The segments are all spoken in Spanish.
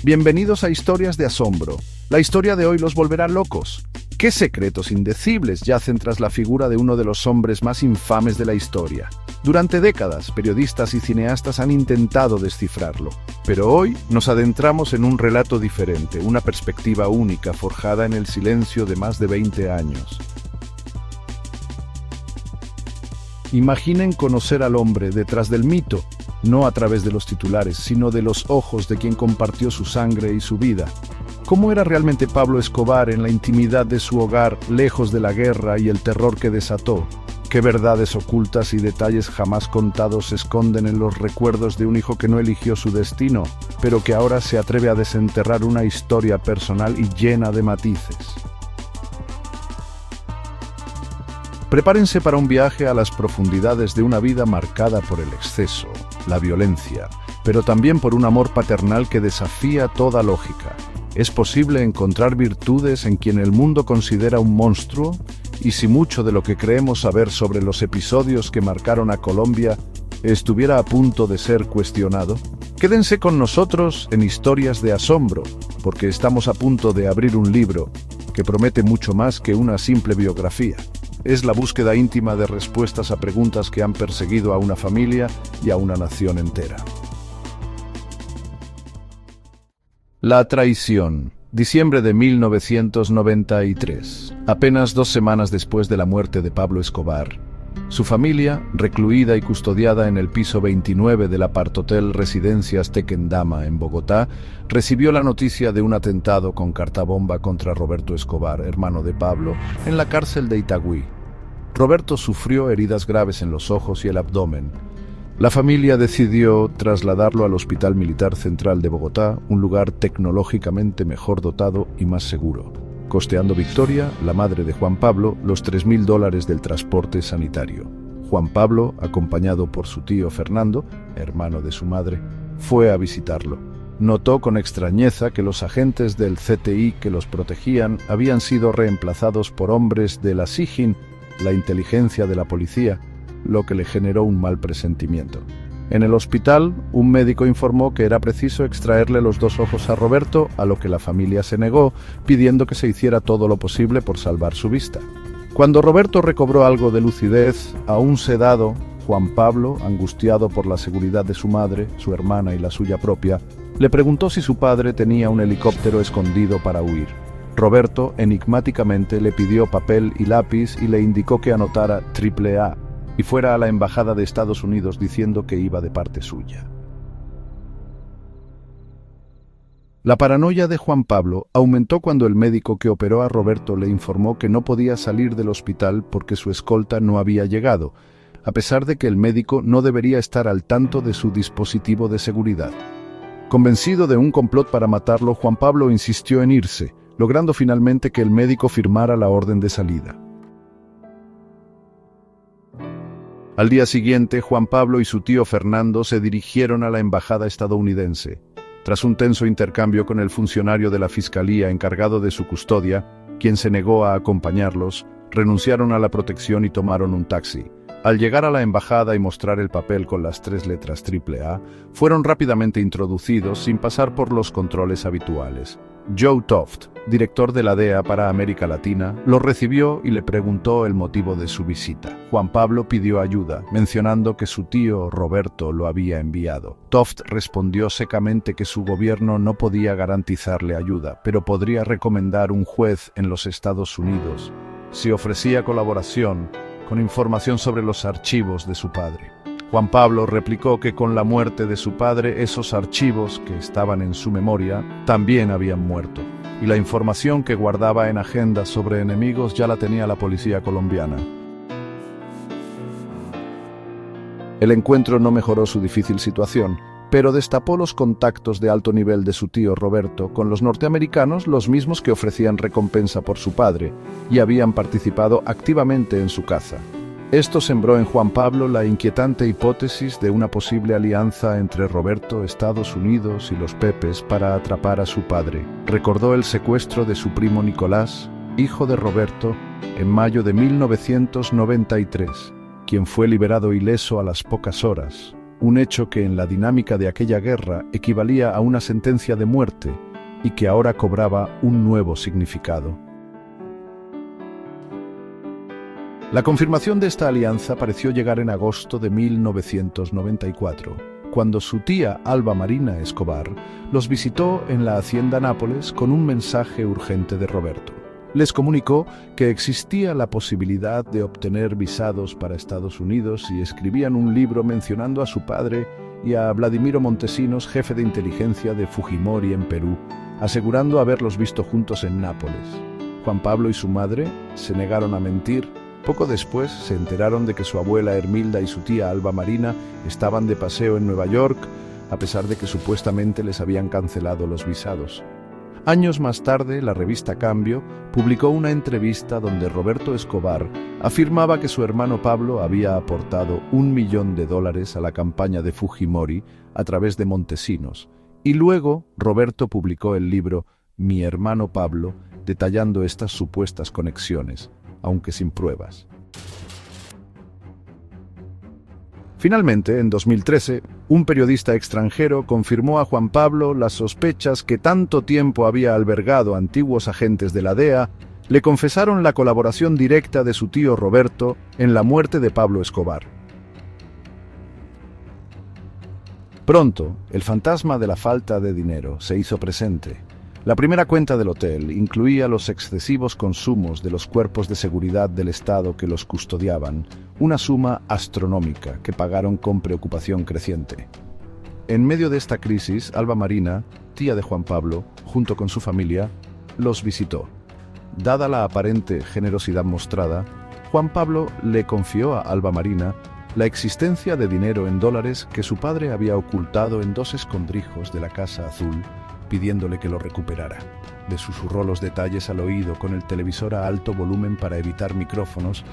Bienvenidos a Historias de Asombro. La historia de hoy los volverá locos. ¿Qué secretos indecibles yacen tras la figura de uno de los hombres más infames de la historia? Durante décadas, periodistas y cineastas han intentado descifrarlo. Pero hoy nos adentramos en un relato diferente, una perspectiva única forjada en el silencio de más de 20 años. Imaginen conocer al hombre detrás del mito, no a través de los titulares, sino de los ojos de quien compartió su sangre y su vida. ¿Cómo era realmente Pablo Escobar en la intimidad de su hogar, lejos de la guerra y el terror que desató? ¿Qué verdades ocultas y detalles jamás contados se esconden en los recuerdos de un hijo que no eligió su destino, pero que ahora se atreve a desenterrar una historia personal y llena de matices? Prepárense para un viaje a las profundidades de una vida marcada por el exceso, la violencia, pero también por un amor paternal que desafía toda lógica. ¿Es posible encontrar virtudes en quien el mundo considera un monstruo? ¿Y si mucho de lo que creemos saber sobre los episodios que marcaron a Colombia estuviera a punto de ser cuestionado? Quédense con nosotros en Historias de Asombro, porque estamos a punto de abrir un libro que promete mucho más que una simple biografía. Es la búsqueda íntima de respuestas a preguntas que han perseguido a una familia y a una nación entera. La traición. Diciembre de 1993. Apenas 2 semanas después de la muerte de Pablo Escobar, su familia, recluida y custodiada en el piso 29 del Apart-Hotel Residencias Tequendama en Bogotá, recibió la noticia de un atentado con cartabomba contra Roberto Escobar, hermano de Pablo, en la cárcel de Itagüí. Roberto sufrió heridas graves en los ojos y el abdomen. La familia decidió trasladarlo al Hospital Militar Central de Bogotá, un lugar tecnológicamente mejor dotado y más seguro, costeando Victoria, la madre de Juan Pablo, los $3.000 del transporte sanitario. Juan Pablo, acompañado por su tío Fernando, hermano de su madre, fue a visitarlo. Notó con extrañeza que los agentes del CTI que los protegían habían sido reemplazados por hombres de la SIJIN, la inteligencia de la policía, lo que le generó un mal presentimiento. En el hospital, un médico informó que era preciso extraerle los 2 ojos a Roberto, a lo que la familia se negó, pidiendo que se hiciera todo lo posible por salvar su vista. Cuando Roberto recobró algo de lucidez, aún sedado, Juan Pablo, angustiado por la seguridad de su madre, su hermana y la suya propia, le preguntó si su padre tenía un helicóptero escondido para huir. Roberto, enigmáticamente, le pidió papel y lápiz y le indicó que anotara AAA y fuera a la embajada de Estados Unidos diciendo que iba de parte suya. La paranoia de Juan Pablo aumentó cuando el médico que operó a Roberto le informó que no podía salir del hospital porque su escolta no había llegado, a pesar de que el médico no debería estar al tanto de su dispositivo de seguridad. Convencido de un complot para matarlo, Juan Pablo insistió en irse, logrando finalmente que el médico firmara la orden de salida. Al día siguiente, Juan Pablo y su tío Fernando se dirigieron a la embajada estadounidense. Tras un tenso intercambio con el funcionario de la fiscalía encargado de su custodia, quien se negó a acompañarlos, renunciaron a la protección y tomaron un taxi. Al llegar a la embajada y mostrar el papel con las 3 letras AAA, fueron rápidamente introducidos sin pasar por los controles habituales. Joe Toft, director de la DEA para América Latina, lo recibió y le preguntó el motivo de su visita. Juan Pablo pidió ayuda, mencionando que su tío Roberto lo había enviado. Toft respondió secamente que su gobierno no podía garantizarle ayuda, pero podría recomendar un juez en los Estados Unidos si ofrecía colaboración con información sobre los archivos de su padre. Juan Pablo replicó que con la muerte de su padre, esos archivos que estaban en su memoria también habían muerto, y la información que guardaba en agendas sobre enemigos ya la tenía la policía colombiana. El encuentro no mejoró su difícil situación, pero destapó los contactos de alto nivel de su tío Roberto con los norteamericanos, los mismos que ofrecían recompensa por su padre y habían participado activamente en su caza. Esto sembró en Juan Pablo la inquietante hipótesis de una posible alianza entre Roberto, Estados Unidos y los Pepes para atrapar a su padre. Recordó el secuestro de su primo Nicolás, hijo de Roberto, en mayo de 1993, quien fue liberado ileso a las pocas horas. un hecho que en la dinámica de aquella guerra equivalía a una sentencia de muerte y que ahora cobraba un nuevo significado. La confirmación de esta alianza pareció llegar en agosto de 1994, cuando su tía Alba Marina Escobar los visitó en la hacienda Nápoles con un mensaje urgente de Roberto. Les comunicó que existía la posibilidad de obtener visados para Estados Unidos y escribían un libro mencionando a su padre y a Vladimiro Montesinos, jefe de inteligencia de Fujimori en Perú, asegurando haberlos visto juntos en Nápoles. Juan Pablo y su madre se negaron a mentir. Poco después se enteraron de que su abuela Hermilda y su tía Alba Marina estaban de paseo en Nueva York, a pesar de que supuestamente les habían cancelado los visados. Años más tarde, la revista Cambio publicó una entrevista donde Roberto Escobar afirmaba que su hermano Pablo había aportado $1 millón a la campaña de Fujimori a través de Montesinos, y luego Roberto publicó el libro Mi hermano Pablo, detallando estas supuestas conexiones, aunque sin pruebas. Finalmente, en 2013, un periodista extranjero confirmó a Juan Pablo las sospechas que tanto tiempo había albergado antiguos agentes de la DEA. Le confesaron la colaboración directa de su tío Roberto en la muerte de Pablo Escobar. Pronto, el fantasma de la falta de dinero se hizo presente. La primera cuenta del hotel incluía los excesivos consumos de los cuerpos de seguridad del Estado que los custodiaban, una suma astronómica que pagaron con preocupación creciente. En medio de esta crisis, Alba Marina, tía de Juan Pablo, junto con su familia, los visitó. Dada la aparente generosidad mostrada, Juan Pablo le confió a Alba Marina la existencia de dinero en dólares que su padre había ocultado en 2 escondrijos de la Casa Azul, pidiéndole que lo recuperara. Le susurró los detalles al oído con el televisor a alto volumen para evitar micrófonos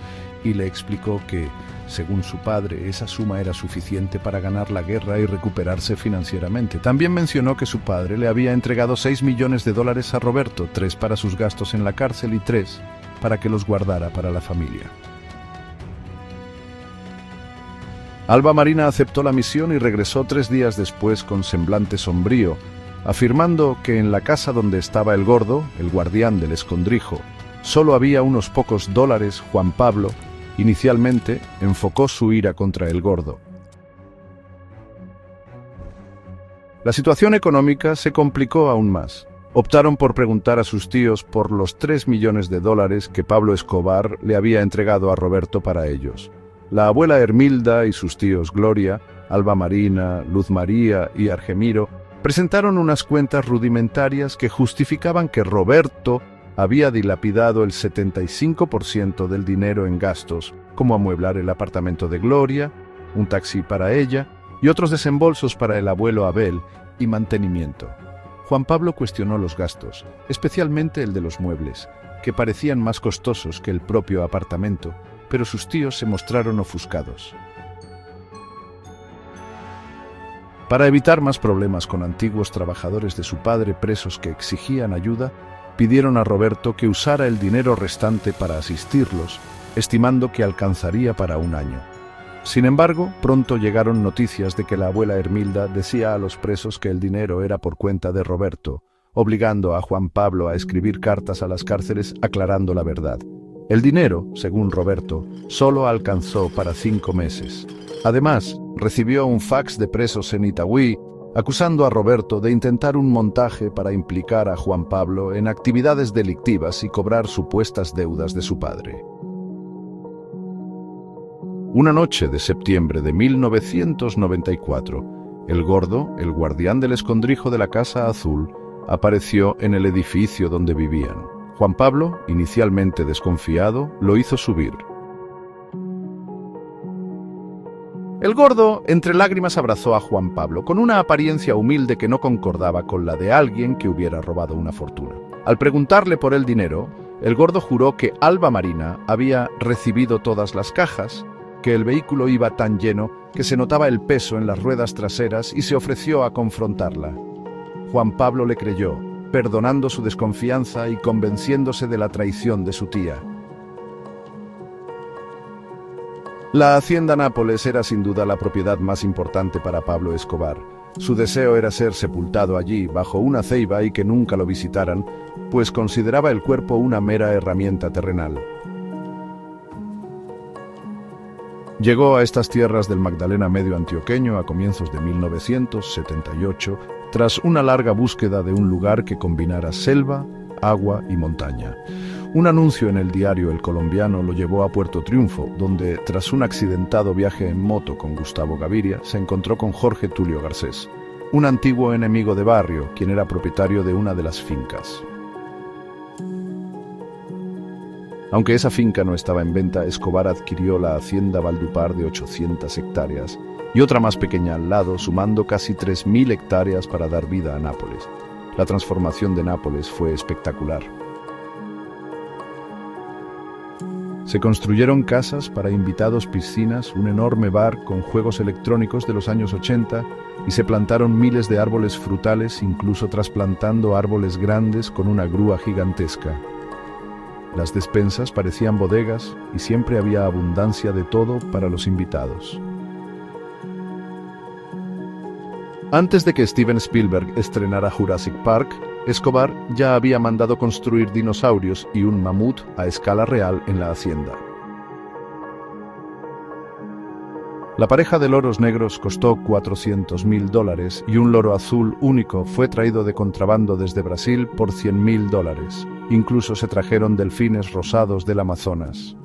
y le explicó que, según su padre, esa suma era suficiente para ganar la guerra y recuperarse financieramente. También mencionó que su padre le había entregado $6 millones a Roberto, 3 para sus gastos en la cárcel y 3 para que los guardara para la familia. Alba Marina aceptó la misión y regresó 3 días después con semblante sombrío, afirmando que en la casa donde estaba el gordo, el guardián del escondrijo, solo había unos pocos dólares. Juan Pablo, inicialmente, enfocó su ira contra el gordo. La situación económica se complicó aún más. Optaron por preguntar a sus tíos por los $3 millones que Pablo Escobar le había entregado a Roberto para ellos. La abuela Hermilda y sus tíos Gloria, Alba Marina, Luz María y Argemiro presentaron unas cuentas rudimentarias que justificaban que Roberto había dilapidado el 75% del dinero en gastos, como amueblar el apartamento de Gloria, un taxi para ella y otros desembolsos para el abuelo Abel y mantenimiento. Juan Pablo cuestionó los gastos, especialmente el de los muebles, que parecían más costosos que el propio apartamento, pero sus tíos se mostraron ofuscados. Para evitar más problemas con antiguos trabajadores de su padre presos que exigían ayuda, pidieron a Roberto que usara el dinero restante para asistirlos, estimando que alcanzaría para un año. Sin embargo, pronto llegaron noticias de que la abuela Hermilda decía a los presos que el dinero era por cuenta de Roberto, obligando a Juan Pablo a escribir cartas a las cárceles aclarando la verdad. El dinero, según Roberto, solo alcanzó para 5 meses. Además, recibió un fax de presos en Itagüí, acusando a Roberto de intentar un montaje para implicar a Juan Pablo en actividades delictivas y cobrar supuestas deudas de su padre. Una noche de septiembre de 1994, el gordo, el guardián del escondrijo de la Casa Azul, apareció en el edificio donde vivían. Juan Pablo, inicialmente desconfiado, lo hizo subir. El gordo, entre lágrimas, abrazó a Juan Pablo, con una apariencia humilde que no concordaba con la de alguien que hubiera robado una fortuna. Al preguntarle por el dinero, el gordo juró que Alba Marina había recibido todas las cajas, que el vehículo iba tan lleno que se notaba el peso en las ruedas traseras y se ofreció a confrontarla. Juan Pablo le creyó, perdonando su desconfianza y convenciéndose de la traición de su tía. La hacienda Nápoles era sin duda la propiedad más importante para Pablo Escobar. Su deseo era ser sepultado allí, bajo una ceiba, y que nunca lo visitaran, pues consideraba el cuerpo una mera herramienta terrenal. Llegó a estas tierras del Magdalena medio antioqueño a comienzos de 1978, tras una larga búsqueda de un lugar que combinara selva, agua y montaña. Un anuncio en el diario El Colombiano lo llevó a Puerto Triunfo, donde, tras un accidentado viaje en moto con Gustavo Gaviria, se encontró con Jorge Tulio Garcés, un antiguo enemigo de barrio, quien era propietario de una de las fincas. Aunque esa finca no estaba en venta, Escobar adquirió la hacienda Valdupar de 800 hectáreas y otra más pequeña al lado, sumando casi 3.000 hectáreas para dar vida a Nápoles. La transformación de Nápoles fue espectacular. Se construyeron casas para invitados, piscinas, un enorme bar con juegos electrónicos de los años 80 y se plantaron miles de árboles frutales, incluso trasplantando árboles grandes con una grúa gigantesca. Las despensas parecían bodegas y siempre había abundancia de todo para los invitados. Antes de que Steven Spielberg estrenara Jurassic Park, Escobar ya había mandado construir dinosaurios y un mamut a escala real en la hacienda. La pareja de loros negros costó $400.000 y un loro azul único fue traído de contrabando desde Brasil por $100.000. Incluso se trajeron delfines rosados del Amazonas.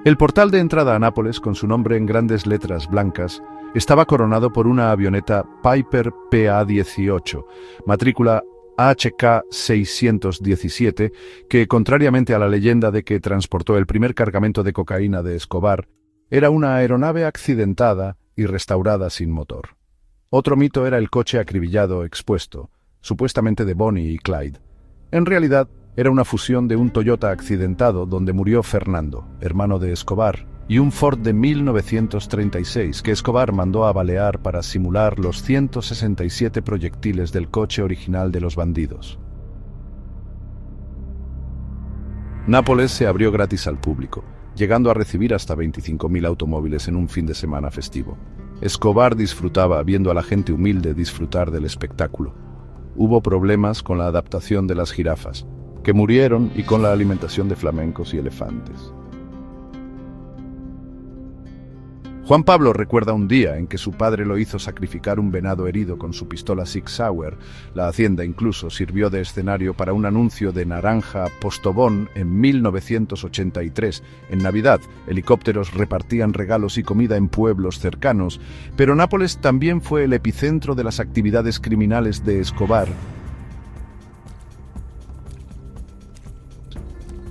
El portal de entrada a Nápoles, con su nombre en grandes letras blancas, estaba coronado por una avioneta Piper PA-18, matrícula HK 617, que, contrariamente a la leyenda de que transportó el primer cargamento de cocaína de Escobar, era una aeronave accidentada y restaurada sin motor. Otro mito era el coche acribillado expuesto, supuestamente de Bonnie y Clyde. En realidad, era una fusión de un Toyota accidentado donde murió Fernando, hermano de Escobar, y un Ford de 1936 que Escobar mandó a balear para simular los 167 proyectiles del coche original de los bandidos. Nápoles se abrió gratis al público, llegando a recibir hasta 25.000 automóviles en un fin de semana festivo. Escobar disfrutaba viendo a la gente humilde disfrutar del espectáculo. Hubo problemas con la adaptación de las jirafas, que murieron, y con la alimentación de flamencos y elefantes. Juan Pablo recuerda un día en que su padre lo hizo sacrificar un venado herido con su pistola Sig Sauer. La hacienda incluso sirvió de escenario para un anuncio de Naranja Postobón en 1983. En Navidad, helicópteros repartían regalos y comida en pueblos cercanos, pero Nápoles también fue el epicentro de las actividades criminales de Escobar.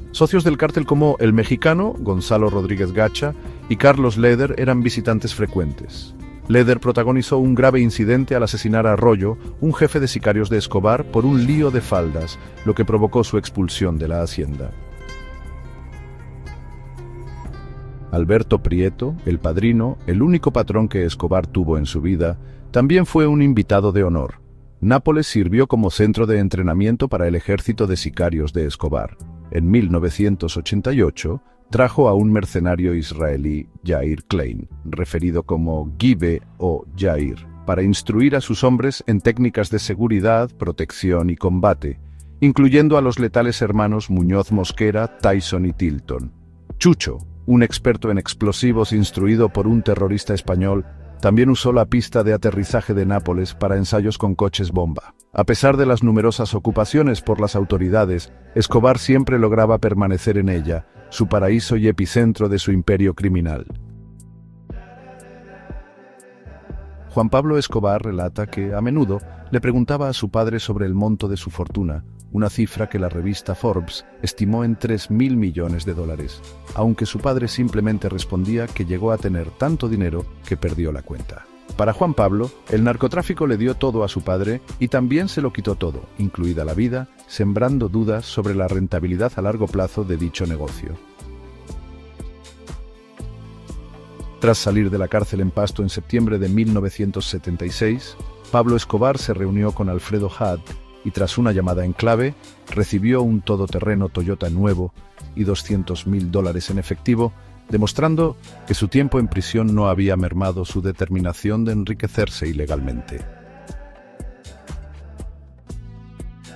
Socios del cártel como el mexicano Gonzalo Rodríguez Gacha y Carlos Leder eran visitantes frecuentes. Leder protagonizó un grave incidente al asesinar a Arroyo, un jefe de sicarios de Escobar, por un lío de faldas, lo que provocó su expulsión de la hacienda. Alberto Prieto, el padrino, el único patrón que Escobar tuvo en su vida, también fue un invitado de honor. Nápoles sirvió como centro de entrenamiento para el ejército de sicarios de Escobar. En 1988, trajo a un mercenario israelí, Yair Klein, referido como Gibe o Yair, para instruir a sus hombres en técnicas de seguridad, protección y combate, incluyendo a los letales hermanos Muñoz Mosquera, Tyson y Tilton. Chucho, un experto en explosivos instruido por un terrorista español, también usó la pista de aterrizaje de Nápoles para ensayos con coches bomba. A pesar de las numerosas ocupaciones por las autoridades, Escobar siempre lograba permanecer en ella, su paraíso y epicentro de su imperio criminal. Juan Pablo Escobar relata que, a menudo, le preguntaba a su padre sobre el monto de su fortuna, una cifra que la revista Forbes estimó en $3.000 millones, aunque su padre simplemente respondía que llegó a tener tanto dinero que perdió la cuenta. Para Juan Pablo, el narcotráfico le dio todo a su padre y también se lo quitó todo, incluida la vida, sembrando dudas sobre la rentabilidad a largo plazo de dicho negocio. Tras salir de la cárcel en Pasto en septiembre de 1976, Pablo Escobar se reunió con Alfredo Hadd y, tras una llamada en clave, recibió un todoterreno Toyota nuevo y $200.000 en efectivo, demostrando que su tiempo en prisión no había mermado su determinación de enriquecerse ilegalmente.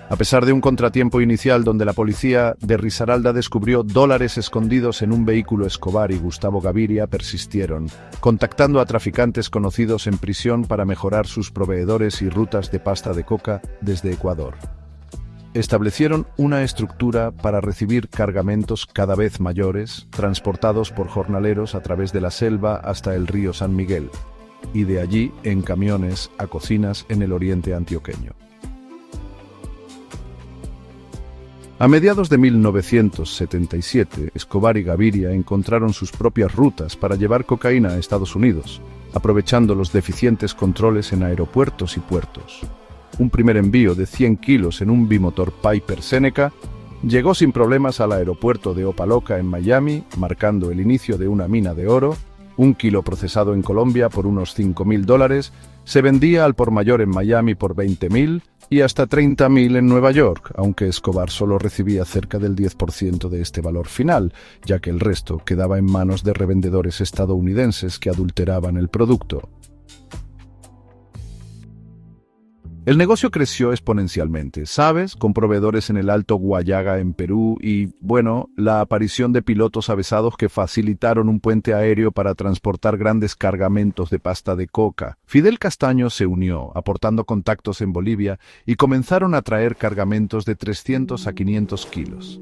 A pesar de un contratiempo inicial donde la policía de Risaralda descubrió dólares escondidos en un vehículo, Escobar y Gustavo Gaviria persistieron, contactando a traficantes conocidos en prisión para mejorar sus proveedores y rutas de pasta de coca desde Ecuador. Establecieron una estructura para recibir cargamentos cada vez mayores, transportados por jornaleros a través de la selva hasta el río San Miguel, y de allí en camiones a cocinas en el oriente antioqueño. A mediados de 1977, Escobar y Gaviria encontraron sus propias rutas para llevar cocaína a Estados Unidos, aprovechando los deficientes controles en aeropuertos y puertos. Un primer envío de 100 kilos en un bimotor Piper Seneca llegó sin problemas al aeropuerto de Opa-locka en Miami, marcando el inicio de una mina de oro. 1 kilo procesado en Colombia por unos $5.000 se vendía al por mayor en Miami por $20.000 y hasta $30.000 en Nueva York, aunque Escobar solo recibía cerca del 10% de este valor final, ya que el resto quedaba en manos de revendedores estadounidenses que adulteraban el producto. El negocio creció exponencialmente, ¿sabes? Con proveedores en el Alto Guayaga en Perú y, bueno, la aparición de pilotos avesados que facilitaron un puente aéreo para transportar grandes cargamentos de pasta de coca. Fidel Castaño se unió, aportando contactos en Bolivia, y comenzaron a traer cargamentos de 300 a 500 kilos.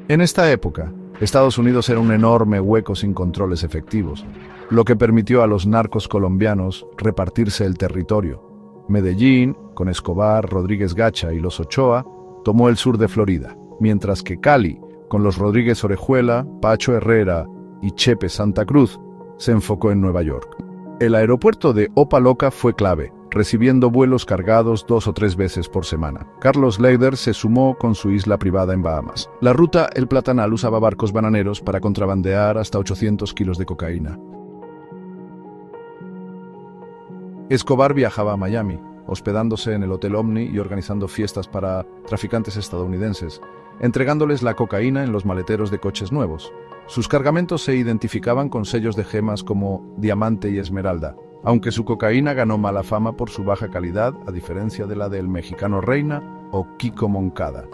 En esta época, Estados Unidos era un enorme hueco sin controles efectivos, lo que permitió a los narcos colombianos repartirse el territorio. Medellín, con Escobar, Rodríguez Gacha y los Ochoa, tomó el sur de Florida, mientras que Cali, con los Rodríguez Orejuela, Pacho Herrera y Chepe Santa Cruz, se enfocó en Nueva York. El aeropuerto de Opa-locka fue clave, recibiendo vuelos cargados 2 o 3 veces por semana. Carlos Leider se sumó con su isla privada en Bahamas. La ruta El Platanal usaba barcos bananeros para contrabandear hasta 800 kilos de cocaína. Escobar viajaba a Miami, hospedándose en el Hotel Omni y organizando fiestas para traficantes estadounidenses, entregándoles la cocaína en los maleteros de coches nuevos. Sus cargamentos se identificaban con sellos de gemas como Diamante y Esmeralda, aunque su cocaína ganó mala fama por su baja calidad, a diferencia de la del Mexicano Reina o Kiko Moncada.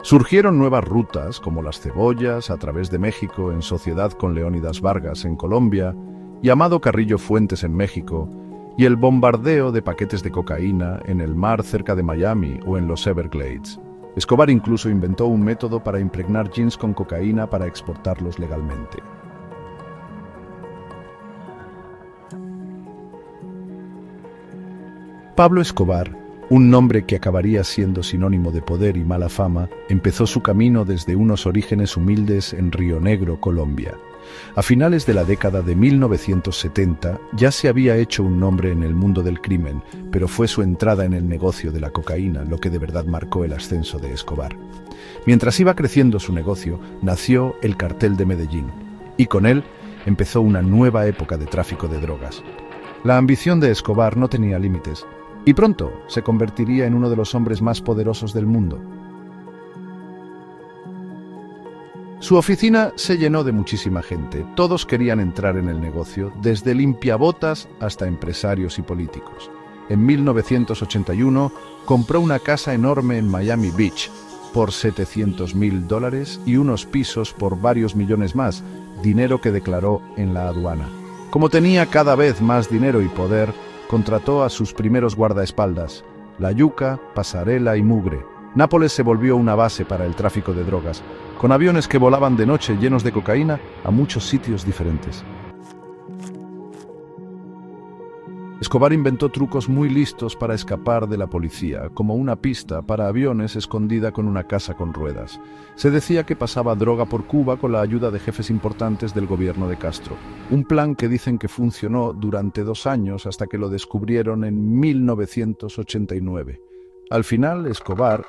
Surgieron nuevas rutas, como las Cebollas, a través de México, en sociedad con Leónidas Vargas en Colombia, y Amado Carrillo Fuentes en México, y el bombardeo de paquetes de cocaína en el mar cerca de Miami o en los Everglades. Escobar incluso inventó un método para impregnar jeans con cocaína para exportarlos legalmente. Pablo Escobar, un nombre que acabaría siendo sinónimo de poder y mala fama, empezó su camino desde unos orígenes humildes en Río Negro, Colombia. A finales de la década de 1970 ya se había hecho un nombre en el mundo del crimen, pero fue su entrada en el negocio de la cocaína lo que de verdad marcó el ascenso de Escobar. Mientras iba creciendo su negocio, nació el Cartel de Medellín, y con él empezó una nueva época de tráfico de drogas. La ambición de Escobar no tenía límites, y pronto se convertiría en uno de los hombres más poderosos del mundo. Su oficina se llenó de muchísima gente. Todos querían entrar en el negocio, desde limpiabotas hasta empresarios y políticos. En 1981 compró una casa enorme en Miami Beach por $700.000 y unos pisos por varios millones más, dinero que declaró en la aduana. Como tenía cada vez más dinero y poder, contrató a sus primeros guardaespaldas, La Yuca, Pasarela y Mugre. Nápoles se volvió una base para el tráfico de drogas, con aviones que volaban de noche llenos de cocaína a muchos sitios diferentes. Escobar inventó trucos muy listos para escapar de la policía, como una pista para aviones escondida con una casa con ruedas. Se decía que pasaba droga por Cuba con la ayuda de jefes importantes del gobierno de Castro. Un plan que dicen que funcionó durante 2 años hasta que lo descubrieron en 1989. Al final, Escobar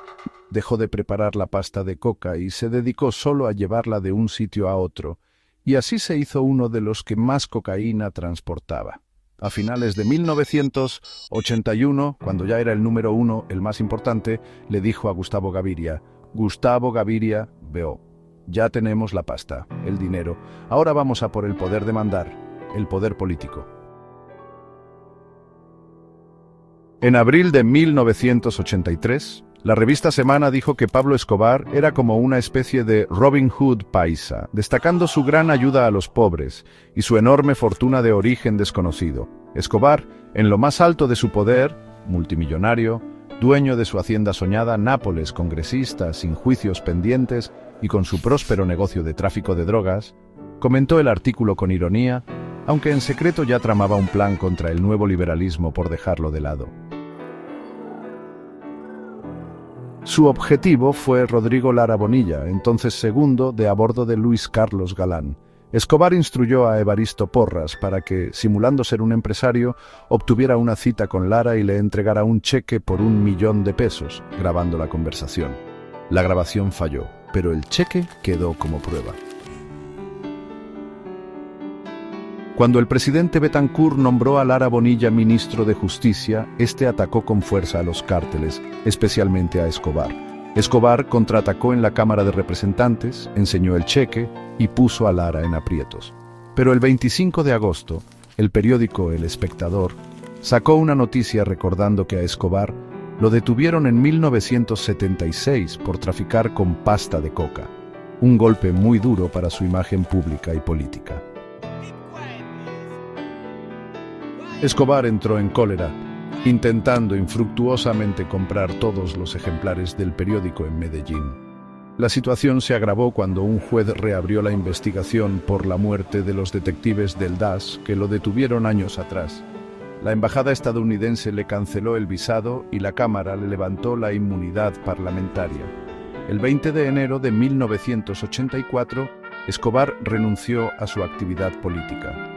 dejó de preparar la pasta de coca y se dedicó solo a llevarla de un sitio a otro, y así se hizo uno de los que más cocaína transportaba. A finales de 1981, cuando ya era el número uno, el más importante, le dijo a Gustavo Gaviria: Gustavo Gaviria, veo, ya tenemos la pasta, el dinero, ahora vamos a por el poder de mandar, el poder político. En abril de 1983, la revista Semana dijo que Pablo Escobar era como una especie de Robin Hood paisa, destacando su gran ayuda a los pobres y su enorme fortuna de origen desconocido. Escobar, en lo más alto de su poder, multimillonario, dueño de su hacienda soñada, Nápoles, congresista, sin juicios pendientes y con su próspero negocio de tráfico de drogas, comentó el artículo con ironía, aunque en secreto ya tramaba un plan contra el nuevo liberalismo por dejarlo de lado. Su objetivo fue Rodrigo Lara Bonilla, entonces segundo de a bordo de Luis Carlos Galán. Escobar instruyó a Evaristo Porras para que, simulando ser un empresario, obtuviera una cita con Lara y le entregara un cheque por $1.000.000, grabando la conversación. La grabación falló, pero el cheque quedó como prueba. Cuando el presidente Betancourt nombró a Lara Bonilla ministro de Justicia, este atacó con fuerza a los cárteles, especialmente a Escobar. Escobar contraatacó en la Cámara de Representantes, enseñó el cheque y puso a Lara en aprietos. Pero el 25 de agosto, el periódico El Espectador sacó una noticia recordando que a Escobar lo detuvieron en 1976 por traficar con pasta de coca, un golpe muy duro para su imagen pública y política. Escobar entró en cólera, intentando infructuosamente comprar todos los ejemplares del periódico en Medellín. La situación se agravó cuando un juez reabrió la investigación por la muerte de los detectives del DAS que lo detuvieron años atrás. La embajada estadounidense le canceló el visado y la Cámara le levantó la inmunidad parlamentaria. El 20 de enero de 1984, Escobar renunció a su actividad política.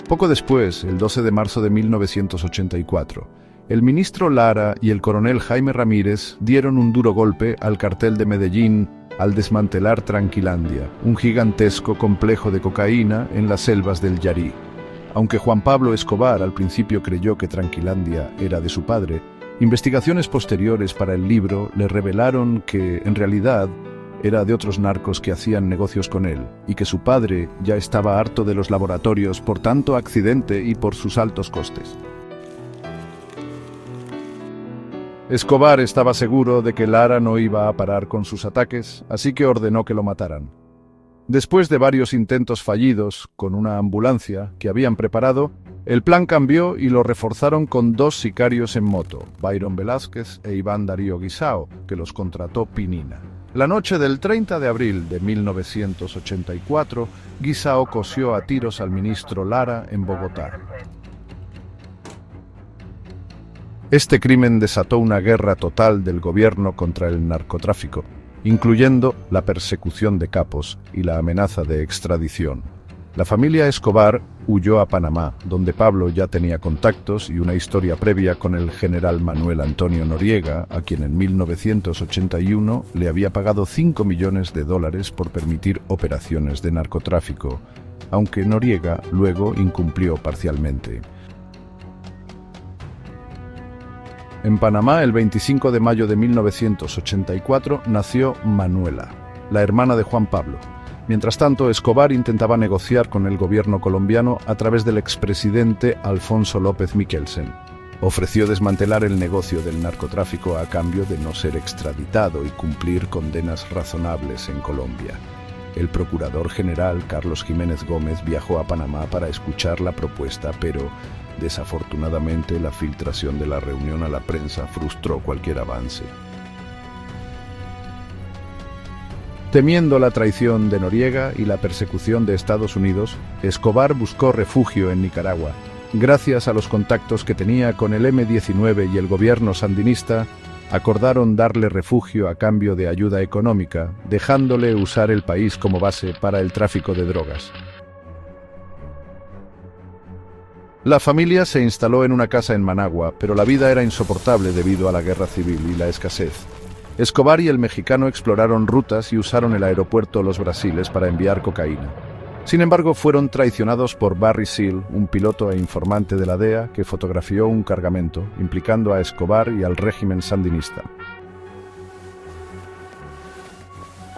Poco después, el 12 de marzo de 1984, el ministro Lara y el coronel Jaime Ramírez dieron un duro golpe al cartel de Medellín al desmantelar Tranquilandia, un gigantesco complejo de cocaína en las selvas del Yarí. Aunque Juan Pablo Escobar al principio creyó que Tranquilandia era de su padre, investigaciones posteriores para el libro le revelaron que, en realidad, era de otros narcos que hacían negocios con él, y que su padre ya estaba harto de los laboratorios por tanto accidente y por sus altos costes. Escobar estaba seguro de que Lara no iba a parar con sus ataques, así que ordenó que lo mataran. Después de varios intentos fallidos con una ambulancia que habían preparado, el plan cambió y lo reforzaron con 2 sicarios en moto, Byron Velázquez e Iván Darío Guisao, que los contrató Pinina. La noche del 30 de abril de 1984, Guisao cosió a tiros al ministro Lara en Bogotá. Este crimen desató una guerra total del gobierno contra el narcotráfico, incluyendo la persecución de capos y la amenaza de extradición. La familia Escobar huyó a Panamá, donde Pablo ya tenía contactos y una historia previa con el general Manuel Antonio Noriega, a quien en 1981 le había pagado $5 millones por permitir operaciones de narcotráfico, aunque Noriega luego incumplió parcialmente. En Panamá, el 25 de mayo de 1984, nació Manuela, la hermana de Juan Pablo. Mientras tanto, Escobar intentaba negociar con el gobierno colombiano a través del expresidente Alfonso López Michelsen. Ofreció desmantelar el negocio del narcotráfico a cambio de no ser extraditado y cumplir condenas razonables en Colombia. El procurador general Carlos Jiménez Gómez viajó a Panamá para escuchar la propuesta, pero desafortunadamente la filtración de la reunión a la prensa frustró cualquier avance. Temiendo la traición de Noriega y la persecución de Estados Unidos, Escobar buscó refugio en Nicaragua. Gracias a los contactos que tenía con el M-19 y el gobierno sandinista, acordaron darle refugio a cambio de ayuda económica, dejándole usar el país como base para el tráfico de drogas. La familia se instaló en una casa en Managua, pero la vida era insoportable debido a la guerra civil y la escasez. Escobar y el mexicano exploraron rutas y usaron el aeropuerto Los Brasiles para enviar cocaína. Sin embargo, fueron traicionados por Barry Seal, un piloto e informante de la DEA que fotografió un cargamento implicando a Escobar y al régimen sandinista.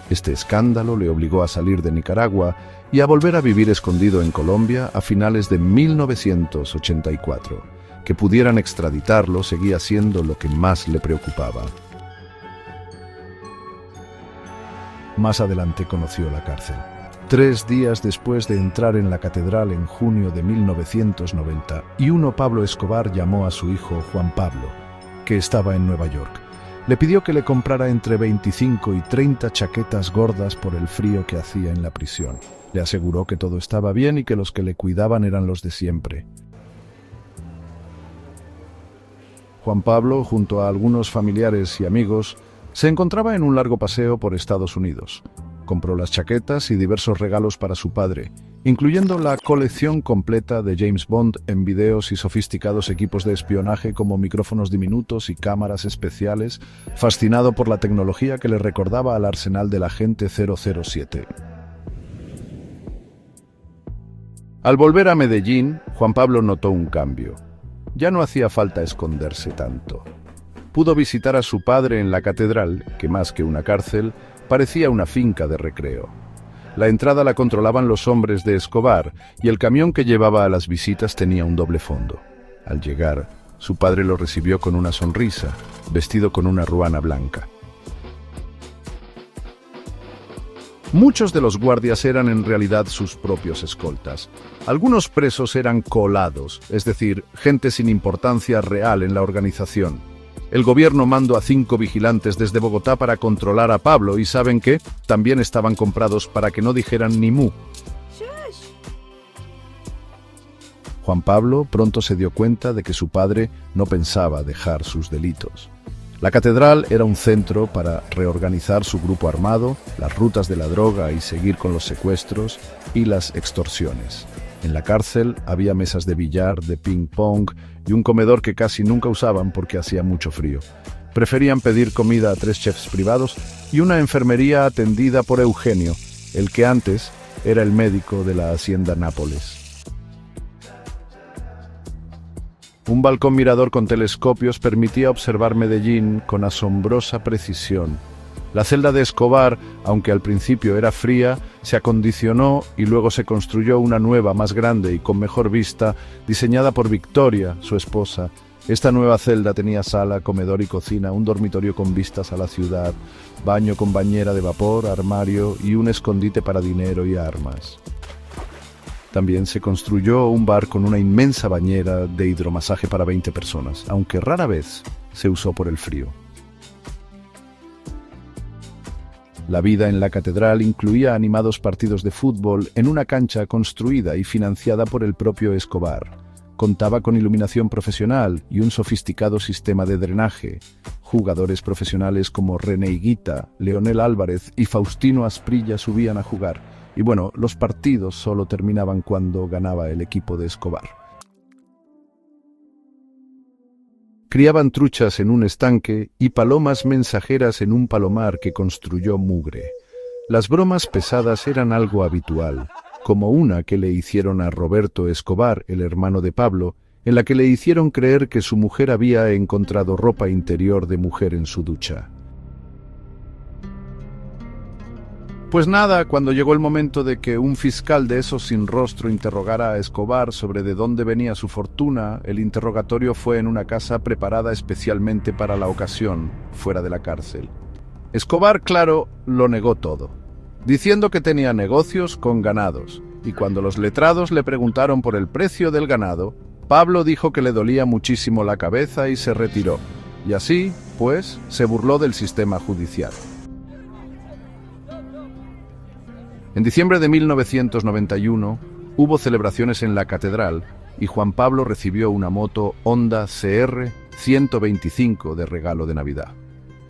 Este escándalo le obligó a salir de Nicaragua y a volver a vivir escondido en Colombia a finales de 1984. Que pudieran extraditarlo seguía siendo lo que más le preocupaba. Más adelante conoció la cárcel. 3 días después de entrar en la catedral en junio de 1991, Pablo Escobar llamó a su hijo Juan Pablo, que estaba en Nueva York. Le pidió que le comprara entre 25 y 30 chaquetas gordas por el frío que hacía en la prisión. Le aseguró que todo estaba bien y que los que le cuidaban eran los de siempre. Juan Pablo, junto a algunos familiares y amigos, se encontraba en un largo paseo por Estados Unidos. Compró las chaquetas y diversos regalos para su padre, incluyendo la colección completa de James Bond en videos y sofisticados equipos de espionaje como micrófonos diminutos y cámaras especiales, fascinado por la tecnología que le recordaba al arsenal del agente 007. Al volver a Medellín, Juan Pablo notó un cambio. Ya no hacía falta esconderse tanto. Pudo visitar a su padre en la catedral, que más que una cárcel, parecía una finca de recreo. La entrada la controlaban los hombres de Escobar y el camión que llevaba a las visitas tenía un doble fondo. Al llegar, su padre lo recibió con una sonrisa, vestido con una ruana blanca. Muchos de los guardias eran en realidad sus propios escoltas. Algunos presos eran colados, es decir, gente sin importancia real en la organización. El gobierno mandó a 5 vigilantes desde Bogotá para controlar a Pablo y ¿saben qué? También estaban comprados para que no dijeran ni mu. Juan Pablo pronto se dio cuenta de que su padre no pensaba dejar sus delitos. La catedral era un centro para reorganizar su grupo armado, las rutas de la droga y seguir con los secuestros y las extorsiones. En la cárcel había mesas de billar, de ping-pong y un comedor que casi nunca usaban porque hacía mucho frío. Preferían pedir comida a 3 chefs privados y una enfermería atendida por Eugenio, el que antes era el médico de la hacienda Nápoles. Un balcón mirador con telescopios permitía observar Medellín con asombrosa precisión. La celda de Escobar, aunque al principio era fría, se acondicionó y luego se construyó una nueva, más grande y con mejor vista, diseñada por Victoria, su esposa. Esta nueva celda tenía sala, comedor y cocina, un dormitorio con vistas a la ciudad, baño con bañera de vapor, armario y un escondite para dinero y armas. También se construyó un bar con una inmensa bañera de hidromasaje para 20 personas, aunque rara vez se usó por el frío. La vida en la catedral incluía animados partidos de fútbol en una cancha construida y financiada por el propio Escobar. Contaba con iluminación profesional y un sofisticado sistema de drenaje. Jugadores profesionales como René Higuita, Leonel Álvarez y Faustino Asprilla subían a jugar. Y bueno, los partidos solo terminaban cuando ganaba el equipo de Escobar. Criaban truchas en un estanque y palomas mensajeras en un palomar que construyó mugre. Las bromas pesadas eran algo habitual, como una que le hicieron a Roberto Escobar, el hermano de Pablo, en la que le hicieron creer que su mujer había encontrado ropa interior de mujer en su ducha. Pues nada, cuando llegó el momento de que un fiscal de esos sin rostro interrogara a Escobar sobre de dónde venía su fortuna, el interrogatorio fue en una casa preparada especialmente para la ocasión, fuera de la cárcel. Escobar, claro, lo negó todo, diciendo que tenía negocios con ganados, y cuando los letrados le preguntaron por el precio del ganado, Pablo dijo que le dolía muchísimo la cabeza y se retiró, y así, pues, se burló del sistema judicial. En diciembre de 1991 hubo celebraciones en la catedral y Juan Pablo recibió una moto Honda CR 125 de regalo de Navidad.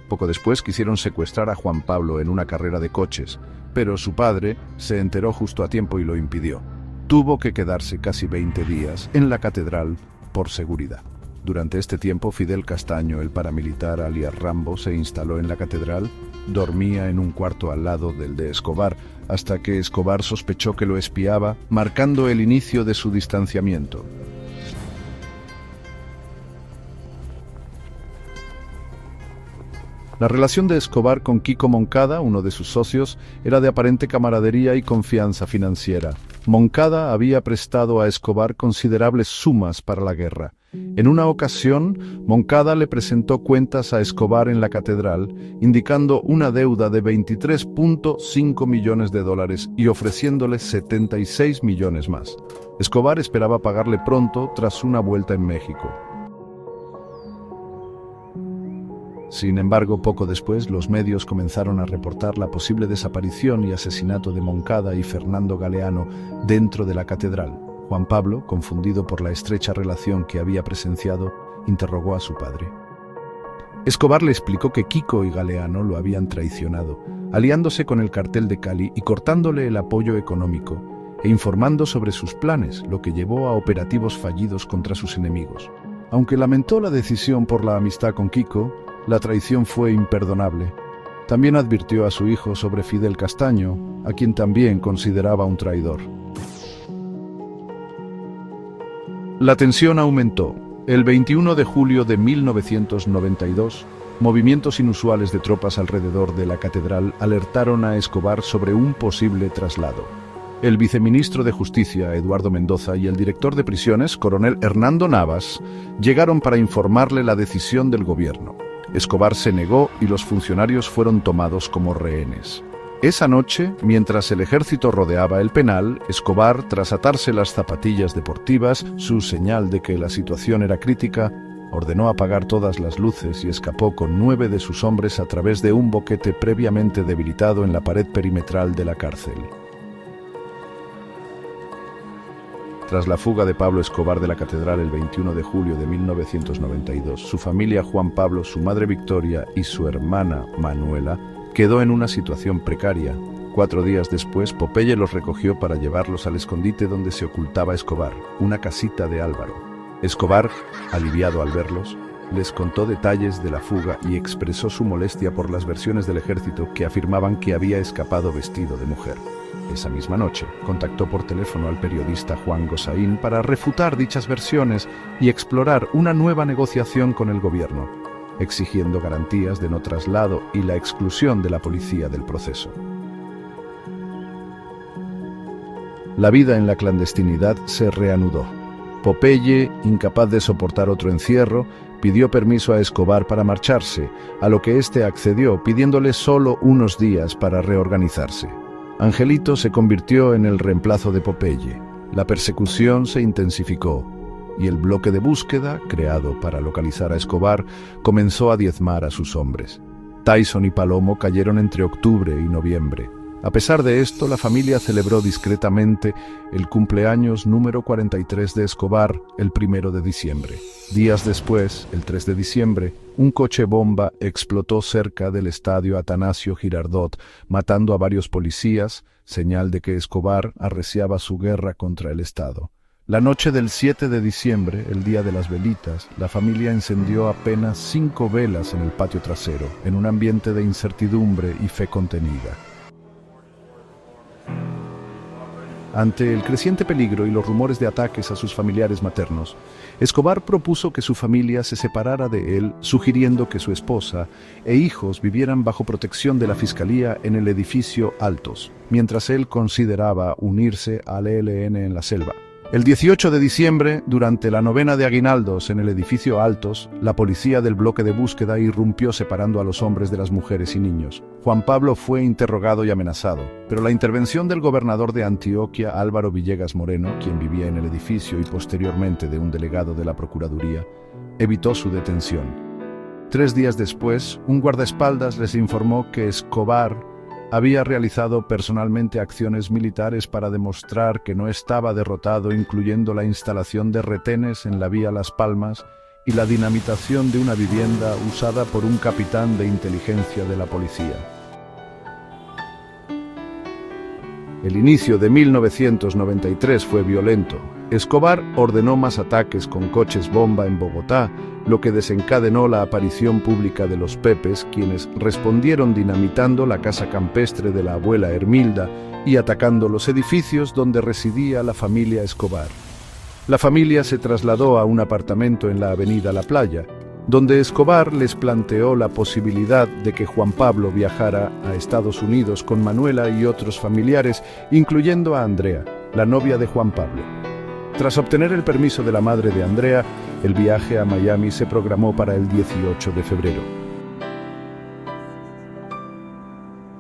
Poco después quisieron secuestrar a Juan Pablo en una carrera de coches, pero su padre se enteró justo a tiempo y lo impidió. Tuvo que quedarse casi 20 días en la catedral por seguridad. Durante este tiempo, Fidel Castaño, el paramilitar alias Rambo, se instaló en la catedral Dormía en un cuarto al lado del de Escobar, hasta que Escobar sospechó que lo espiaba, marcando el inicio de su distanciamiento. La relación de Escobar con Kiko Moncada, uno de sus socios, era de aparente camaradería y confianza financiera. Moncada había prestado a Escobar considerables sumas para la guerra. En una ocasión, Moncada le presentó cuentas a Escobar en la catedral, indicando una deuda de $23.5 millones y ofreciéndole 76 millones más. Escobar esperaba pagarle pronto tras una vuelta en México. Sin embargo, poco después, los medios comenzaron a reportar la posible desaparición y asesinato de Moncada y Fernando Galeano dentro de la catedral. Juan Pablo, confundido por la estrecha relación que había presenciado, interrogó a su padre. Escobar le explicó que Kiko y Galeano lo habían traicionado, aliándose con el cartel de Cali y cortándole el apoyo económico, e informando sobre sus planes, lo que llevó a operativos fallidos contra sus enemigos. Aunque lamentó la decisión por la amistad con Kiko, la traición fue imperdonable. También advirtió a su hijo sobre Fidel Castaño, a quien también consideraba un traidor. La tensión aumentó. El 21 de julio de 1992, movimientos inusuales de tropas alrededor de la catedral alertaron a Escobar sobre un posible traslado. El viceministro de Justicia, Eduardo Mendoza, y el director de prisiones, coronel Hernando Navas, llegaron para informarle la decisión del gobierno. Escobar se negó y los funcionarios fueron tomados como rehenes. Esa noche, mientras el ejército rodeaba el penal, Escobar, tras atarse las zapatillas deportivas, su señal de que la situación era crítica, ordenó apagar todas las luces y escapó con 9 de sus hombres a través de un boquete previamente debilitado en la pared perimetral de la cárcel. Tras la fuga de Pablo Escobar de la catedral el 21 de julio de 1992, su familia Juan Pablo, su madre Victoria y su hermana Manuela quedó en una situación precaria. 4 días después, Popeye los recogió para llevarlos al escondite donde se ocultaba Escobar, una casita de Álvaro. Escobar, aliviado al verlos, les contó detalles de la fuga y expresó su molestia por las versiones del ejército que afirmaban que había escapado vestido de mujer. Esa misma noche, contactó por teléfono al periodista Juan Gosaín para refutar dichas versiones y explorar una nueva negociación con el gobierno, exigiendo garantías de no traslado y la exclusión de la policía del proceso. La vida en la clandestinidad se reanudó. Popeye, incapaz de soportar otro encierro, pidió permiso a Escobar para marcharse, a lo que éste accedió, pidiéndole solo unos días para reorganizarse. Angelito se convirtió en el reemplazo de Popeye. La persecución se intensificó y el bloque de búsqueda, creado para localizar a Escobar, comenzó a diezmar a sus hombres. Tyson y Palomo cayeron entre octubre y noviembre. A pesar de esto, la familia celebró discretamente el cumpleaños número 43 de Escobar el 1 de diciembre. Días después, el 3 de diciembre, un coche bomba explotó cerca del estadio Atanasio Girardot, matando a varios policías, señal de que Escobar arreciaba su guerra contra el Estado. La noche del 7 de diciembre, el día de las velitas, la familia encendió apenas 5 velas en el patio trasero, en un ambiente de incertidumbre y fe contenida. Ante el creciente peligro y los rumores de ataques a sus familiares maternos, Escobar propuso que su familia se separara de él, sugiriendo que su esposa e hijos vivieran bajo protección de la Fiscalía en el edificio Altos, mientras él consideraba unirse al ELN en la selva. El 18 de diciembre, durante la novena de aguinaldos en el edificio Altos, la policía del bloque de búsqueda irrumpió separando a los hombres de las mujeres y niños. Juan Pablo fue interrogado y amenazado, pero la intervención del gobernador de Antioquia, Álvaro Villegas Moreno, quien vivía en el edificio y posteriormente de un delegado de la Procuraduría, evitó su detención. 3 días después, un guardaespaldas les informó que Escobar había realizado personalmente acciones militares para demostrar que no estaba derrotado, incluyendo la instalación de retenes en la vía Las Palmas y la dinamitación de una vivienda usada por un capitán de inteligencia de la policía. El inicio de 1993 fue violento. Escobar ordenó más ataques con coches bomba en Bogotá, lo que desencadenó la aparición pública de los Pepes, quienes respondieron dinamitando la casa campestre de la abuela Hermilda y atacando los edificios donde residía la familia Escobar. La familia se trasladó a un apartamento en la avenida La Playa, donde Escobar les planteó la posibilidad de que Juan Pablo viajara a Estados Unidos con Manuela y otros familiares, incluyendo a Andrea, la novia de Juan Pablo. Tras obtener el permiso de la madre de Andrea, el viaje a Miami se programó para el 18 de febrero.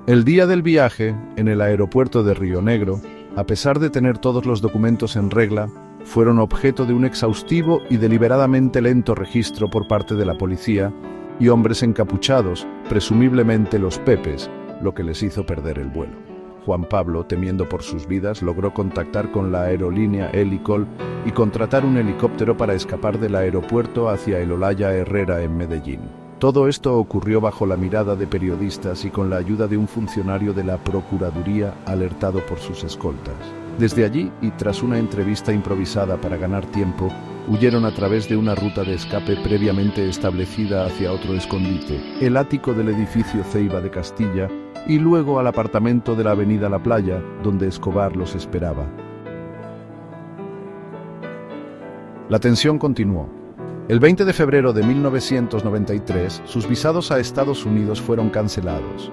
El día del viaje, en el aeropuerto de Río Negro, a pesar de tener todos los documentos en regla, fueron objeto de un exhaustivo y deliberadamente lento registro por parte de la policía y hombres encapuchados, presumiblemente los Pepes, lo que les hizo perder el vuelo. Juan Pablo, temiendo por sus vidas, logró contactar con la aerolínea Helicol y contratar un helicóptero para escapar del aeropuerto hacia el Olaya Herrera en Medellín. Todo esto ocurrió bajo la mirada de periodistas y con la ayuda de un funcionario de la Procuraduría alertado por sus escoltas. Desde allí, y tras una entrevista improvisada para ganar tiempo, huyeron a través de una ruta de escape previamente establecida hacia otro escondite, el ático del edificio Ceiba de Castilla, y luego al apartamento de la avenida La Playa, donde Escobar los esperaba. La tensión continuó. El 20 de febrero de 1993, sus visados a Estados Unidos fueron cancelados.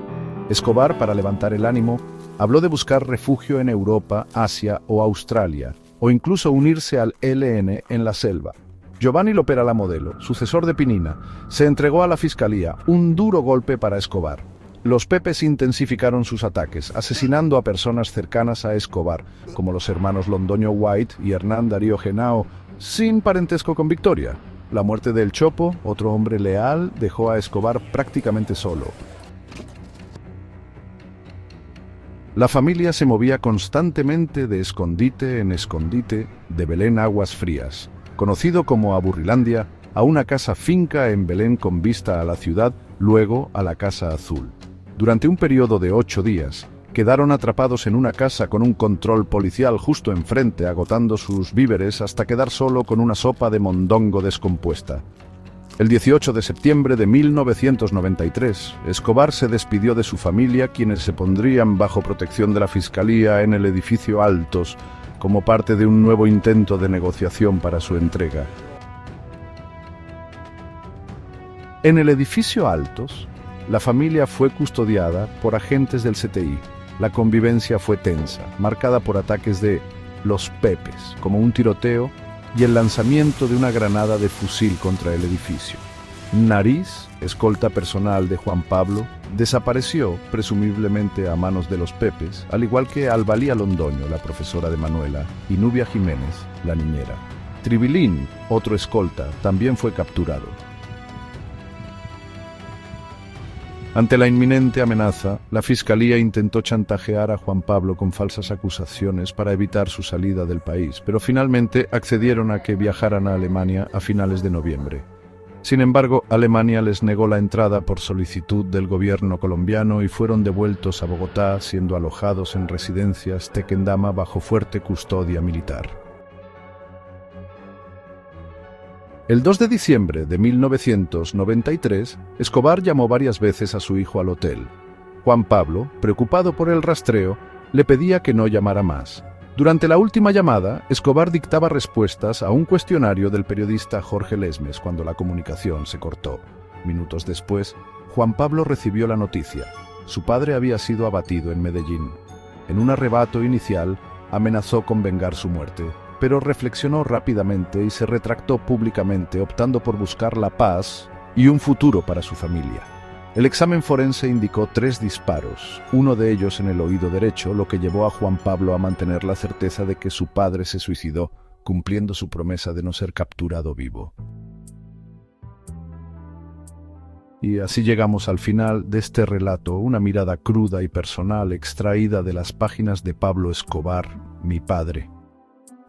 Escobar, para levantar el ánimo, habló de buscar refugio en Europa, Asia o Australia, o incluso unirse al ELN en la selva. Giovanni Lopera la Modelo, sucesor de Pinina, se entregó a la fiscalía, un duro golpe para Escobar. Los Pepes intensificaron sus ataques, asesinando a personas cercanas a Escobar, como los hermanos Londoño White y Hernán Darío Genao, sin parentesco con Victoria. La muerte del Chopo, otro hombre leal, dejó a Escobar prácticamente solo. La familia se movía constantemente de escondite en escondite de Belén Aguas Frías, conocido como Aburrilandia, a una casa finca en Belén con vista a la ciudad, luego a la Casa Azul. Durante un periodo de 8 días, quedaron atrapados en una casa con un control policial justo enfrente, agotando sus víveres hasta quedar solo con una sopa de mondongo descompuesta. El 18 de septiembre de 1993, Escobar se despidió de su familia, quienes se pondrían bajo protección de la Fiscalía en el edificio Altos, como parte de un nuevo intento de negociación para su entrega. En el edificio Altos, la familia fue custodiada por agentes del CTI. La convivencia fue tensa, marcada por ataques de los Pepes, como un tiroteo y el lanzamiento de una granada de fusil contra el edificio. Nariz, escolta personal de Juan Pablo, desapareció, presumiblemente a manos de los Pepes, al igual que Albalía Londoño, la profesora de Manuela, y Nubia Jiménez, la niñera. Tribilín, otro escolta, también fue capturado. Ante la inminente amenaza, la Fiscalía intentó chantajear a Juan Pablo con falsas acusaciones para evitar su salida del país, pero finalmente accedieron a que viajaran a Alemania a finales de noviembre. Sin embargo, Alemania les negó la entrada por solicitud del gobierno colombiano y fueron devueltos a Bogotá, siendo alojados en residencias Tequendama bajo fuerte custodia militar. El 2 de diciembre de 1993, Escobar llamó varias veces a su hijo al hotel. Juan Pablo, preocupado por el rastreo, le pedía que no llamara más. Durante la última llamada, Escobar dictaba respuestas a un cuestionario del periodista Jorge Lesmes cuando la comunicación se cortó. Minutos después, Juan Pablo recibió la noticia. Su padre había sido abatido en Medellín. En un arrebato inicial, amenazó con vengar su muerte, pero reflexionó rápidamente y se retractó públicamente, optando por buscar la paz y un futuro para su familia. El examen forense indicó 3 disparos, uno de ellos en el oído derecho, lo que llevó a Juan Pablo a mantener la certeza de que su padre se suicidó, cumpliendo su promesa de no ser capturado vivo. Y así llegamos al final de este relato, una mirada cruda y personal extraída de las páginas de Pablo Escobar, mi padre.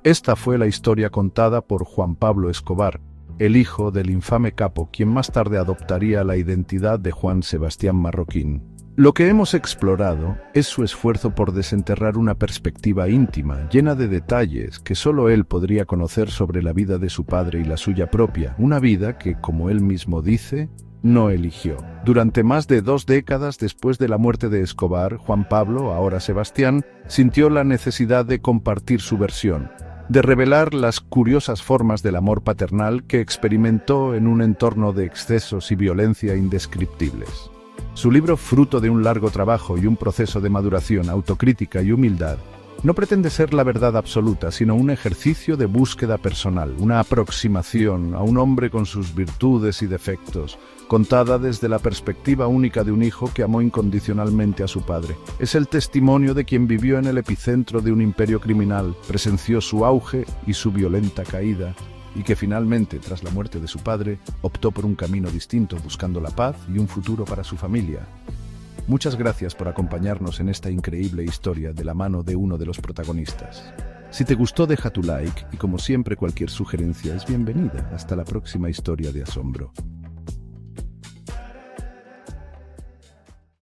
Esta fue la historia contada por Juan Pablo Escobar, el hijo del infame capo, quien más tarde adoptaría la identidad de Juan Sebastián Marroquín. Lo que hemos explorado es su esfuerzo por desenterrar una perspectiva íntima, llena de detalles que solo él podría conocer sobre la vida de su padre y la suya propia, una vida que, como él mismo dice, no eligió. Durante más de 2 décadas después de la muerte de Escobar, Juan Pablo, ahora Sebastián, sintió la necesidad de compartir su versión, de revelar las curiosas formas del amor paternal que experimentó en un entorno de excesos y violencia indescriptibles. Su libro, fruto de un largo trabajo y un proceso de maduración, autocrítica y humildad, no pretende ser la verdad absoluta, sino un ejercicio de búsqueda personal, una aproximación a un hombre con sus virtudes y defectos, contada desde la perspectiva única de un hijo que amó incondicionalmente a su padre. Es el testimonio de quien vivió en el epicentro de un imperio criminal, presenció su auge y su violenta caída, y que finalmente, tras la muerte de su padre, optó por un camino distinto, buscando la paz y un futuro para su familia. Muchas gracias por acompañarnos en esta increíble historia de la mano de uno de los protagonistas. Si te gustó, deja tu like y, como siempre, cualquier sugerencia es bienvenida. Hasta la próxima historia de asombro.